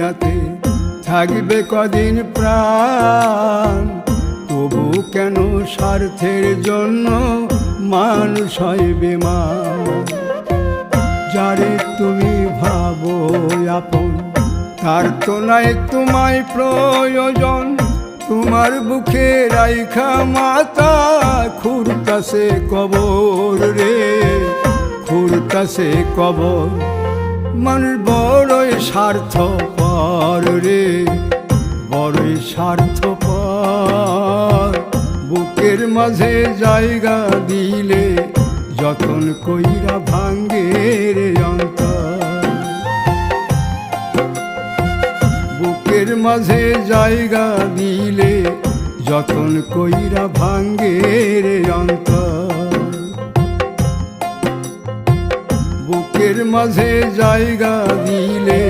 দুনিয়াতে থাকবে কদিন প্রাণ, তবু কেন স্বার্থের জন্য মানুষ হয় বেমান। যারে তুমি ভাবো আপন, তার তো নাই তোমায় প্রয়োজন। তোমার বুকে রাইখা মাতা খুঁড়তাছে কবর রে, খুঁড়তাছে কবর। মানুষ বড়ই স্বার্থপর রে, বড়ই স্বার্থপর। বুকের মাঝে জায়গা দিলে যতন কইরা ভাঙ্গে রে অন্তর। বুকের মাঝে জায়গা দিলে যতন কইরা ভাঙ্গে রে অন্তর। বুকের মাঝে জায়গা দিলে